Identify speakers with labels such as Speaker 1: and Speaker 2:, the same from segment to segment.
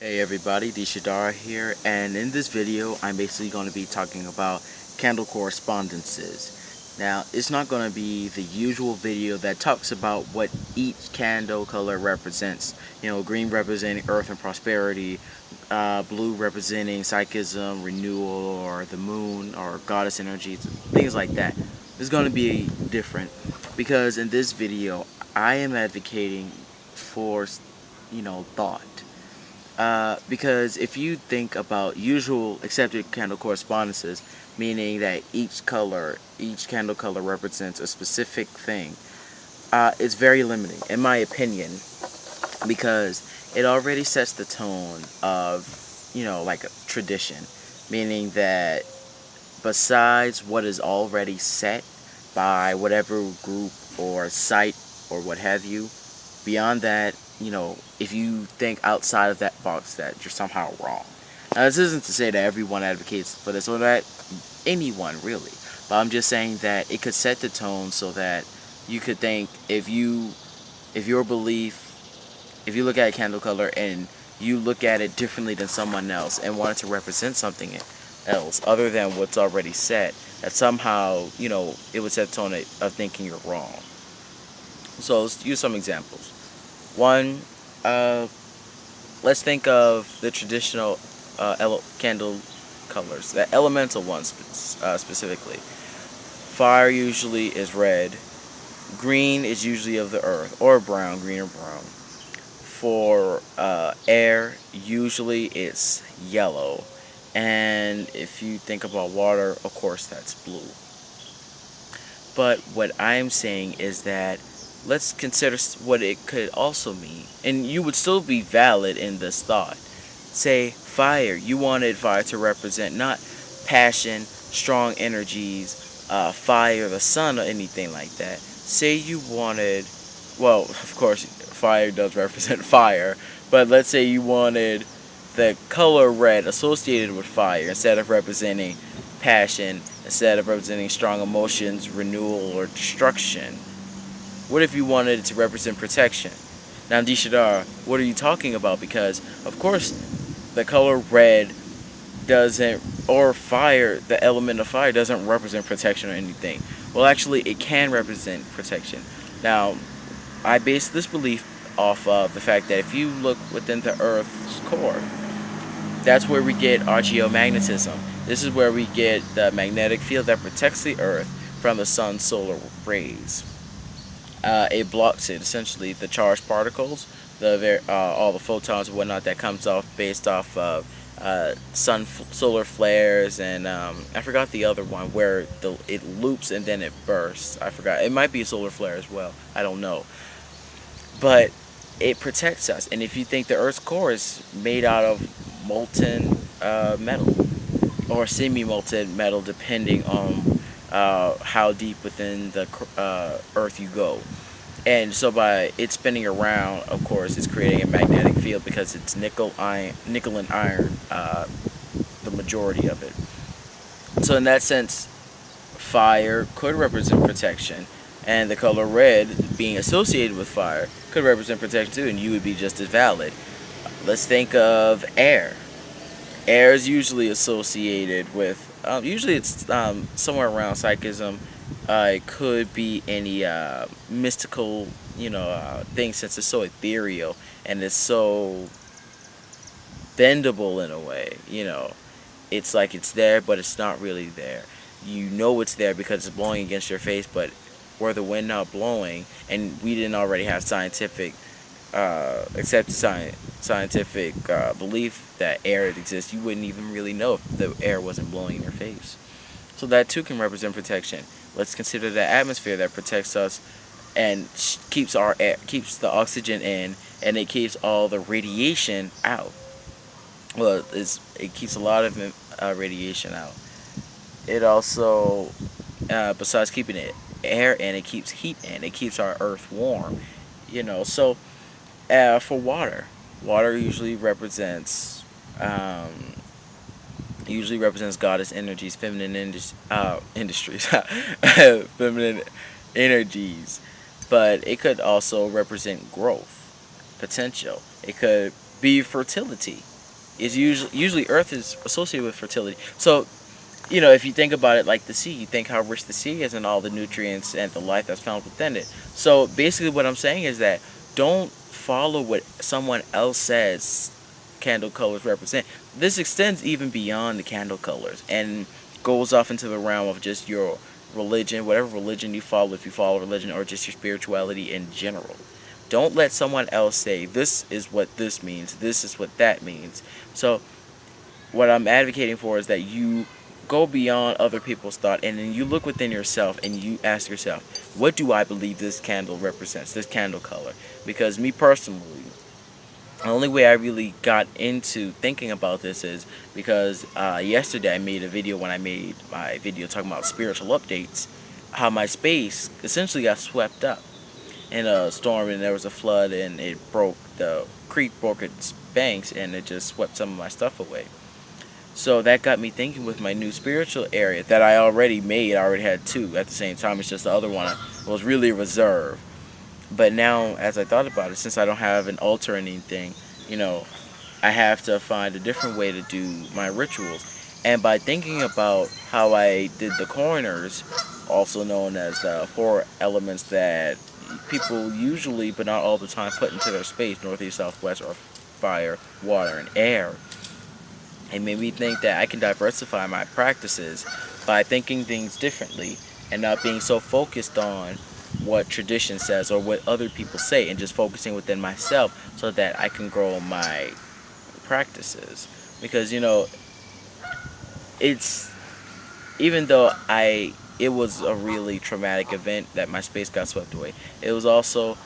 Speaker 1: Hey everybody, Dishadara here, and in this video I'm basically going to be talking about candle correspondences. Now, it's not going to be the usual video that talks about what each candle color represents. Green representing earth and prosperity, blue representing psychism, renewal, or the moon, or goddess energies, things like that. It's going to be different because in this video I am advocating for, thought. Because if you think about usual accepted candle correspondences, meaning that each candle color represents a specific thing, it's very limiting, in my opinion, because it already sets the tone of, like a tradition, meaning that besides what is already set by whatever group or site or what have you, beyond that, if you think outside of that box, that you're somehow wrong. Now, this isn't to say that everyone advocates for this or that, anyone really, but I'm just saying that it could set the tone so that you could think if your belief, if you look at a candle color and you look at it differently than someone else and want it to represent something else other than what's already set, that somehow, it would set the tone of thinking you're wrong. So let's use some examples. One, let's think of the traditional candle colors, the elemental ones specifically. Fire usually is red. Green is usually of the earth, or brown, green or brown. For air, usually it's yellow. And if you think about water, of course that's blue. But what I'm saying is that let's consider what it could also mean. And you would still be valid in this thought. Say fire. You wanted fire to represent not passion, strong energies, fire, the sun, or anything like that. Say you wanted, well, of course, fire does represent fire, but let's say you wanted the color red associated with fire instead of representing passion, instead of representing strong emotions, renewal, or destruction. What if you wanted it to represent protection? Now, Dishadar, what are you talking about? Because, of course, the color red doesn't, or fire, the element of fire doesn't represent protection or anything. Well, actually, it can represent protection. Now, I base this belief off of the fact that if you look within the Earth's core, that's where we get our geomagnetism. This is where we get the magnetic field that protects the Earth from the sun's solar rays. It blocks it, essentially, the charged particles, all the photons and whatnot that comes off based off of solar flares, and I forgot the other one where it loops and then it bursts. I forgot. It might be a solar flare as well. I don't know. But it protects us. And if you think the Earth's core is made out of molten metal or semi-molten metal, depending on how deep within the Earth you go. And so by it spinning around, of course, it's creating a magnetic field because it's nickel and iron, the majority of it. So in that sense, fire could represent protection, and the color red, being associated with fire, could represent protection too, and you would be just as valid. Let's think of air. Air is usually associated with, usually it's somewhere around psychism. It could be any mystical, thing, since it's so ethereal and it's so bendable in a way. It's like it's there, but it's not really there. You know it's there because it's blowing against your face, but were the wind not blowing, and we didn't already have scientific scientific belief that air exists, you wouldn't even really know if the air wasn't blowing in your face. So that too can represent protection. Let's consider the atmosphere that protects us and keeps our air, keeps the oxygen in, and it keeps all the radiation out. Well, it keeps a lot of radiation out. It also, besides keeping it air in, it keeps heat in. It keeps our earth warm. So for water, water usually represents goddess energies, feminine industries, feminine energies, but it could also represent growth, potential. It could be fertility. is usually earth is associated with fertility. So if you think about it like the sea, you think how rich the sea is and all the nutrients and the life that's found within it. So basically what I'm saying is that don't follow what someone else says candle colors represent. This extends even beyond the candle colors and goes off into the realm of just your religion, whatever religion you follow, if you follow religion, or just your spirituality in general. Don't let someone else say this is what this means, this is what that means. So what I'm advocating for is that you go beyond other people's thought, and then you look within yourself and you ask yourself, what do I believe this candle represents, this candle color? Because me personally, the only way I really got into thinking about this is because yesterday I made a video, when I made my video talking about spiritual updates, how my space essentially got swept up in a storm, and there was a flood, and the creek broke its banks, and it just swept some of my stuff away. So that got me thinking with my new spiritual area that I already made. I already had two at the same time. It's just the other one was really reserved. But now, as I thought about it, since I don't have an altar or anything, I have to find a different way to do my rituals. And by thinking about how I did the corners, also known as the four elements that people usually, but not all the time, put into their space: northeast, southwest, or fire, water, and air. It made me think that I can diversify my practices by thinking things differently and not being so focused on what tradition says or what other people say, and just focusing within myself so that I can grow my practices. Because it's even though it was a really traumatic event that my space got swept away, it was also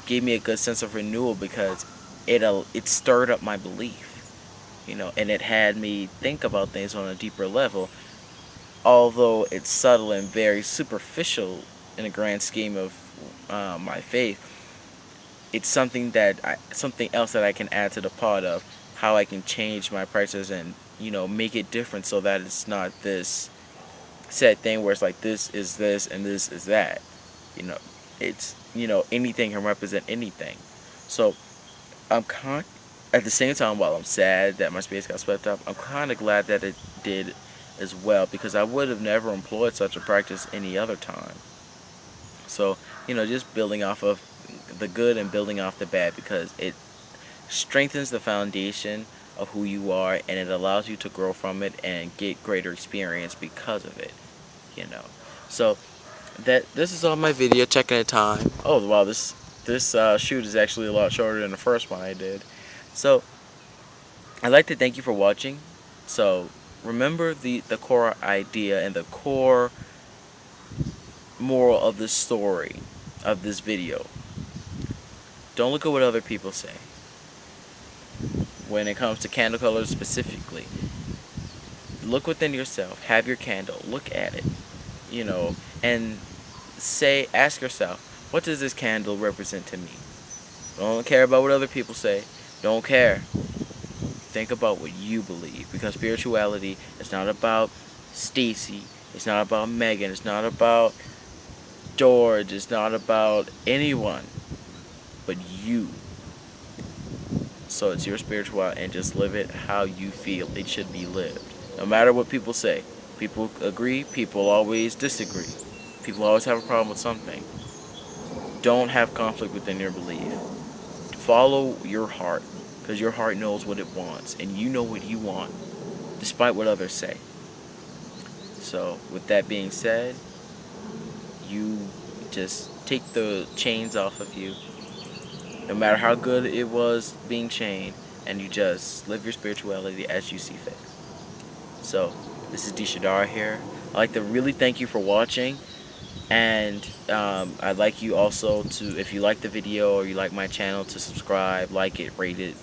Speaker 1: gave me a good sense of renewal, because it stirred up my belief, and it had me think about things on a deeper level. Although it's subtle and very superficial in the grand scheme of my faith, it's something else that I can add to the pot of how I can change my practice and make it different, so that it's not this set thing where it's like this is this and this is that. You know, it's anything can represent anything. So I'm at the same time, while I'm sad that my space got swept up, I'm kind of glad that it did as well, because I would have never employed such a practice any other time. So, just building off of the good and building off the bad, because it strengthens the foundation of who you are, and it allows you to grow from it and get greater experience because of it, So, this is all my video, checking the time. Oh wow, this shoot is actually a lot shorter than the first one I did. So I'd like to thank you for watching. So remember the core idea and the core moral of this story, of this video. Don't look at what other people say. When it comes to candle colors specifically, look within yourself. Have your candle. Look at it. And ask yourself, what does this candle represent to me? Don't care about what other people say. Don't care. Think about what you believe, because spirituality is not about Stacy. It's not about Megan. It's not about George. It's not about anyone but you. So it's your spirituality, and just live it how you feel it should be lived. No matter what people say. People agree. People always disagree. People always have a problem with something. Don't have conflict within your belief. Follow your heart, because your heart knows what it wants, and you know what you want, despite what others say. So, with that being said, you just take the chains off of you, no matter how good it was being chained, and you just live your spirituality as you see fit. So, this is Dishadara here. I'd like to really thank you for watching, and I'd like you also to, if you like the video or you like my channel, to subscribe, like it, rate it,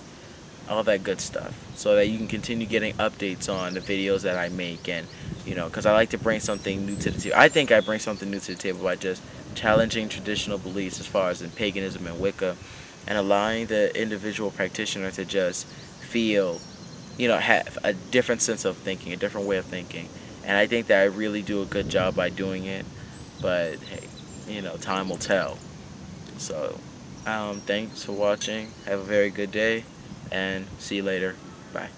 Speaker 1: all that good stuff, so that you can continue getting updates on the videos that I make. And because I like to bring something new to the table. I think I bring something new to the table by just challenging traditional beliefs as far as in paganism and Wicca, and allowing the individual practitioner to just feel, have a different sense of thinking, a different way of thinking. And I think that I really do a good job by doing it. But hey, time will tell. So thanks for watching. Have a very good day, and see you later. Bye.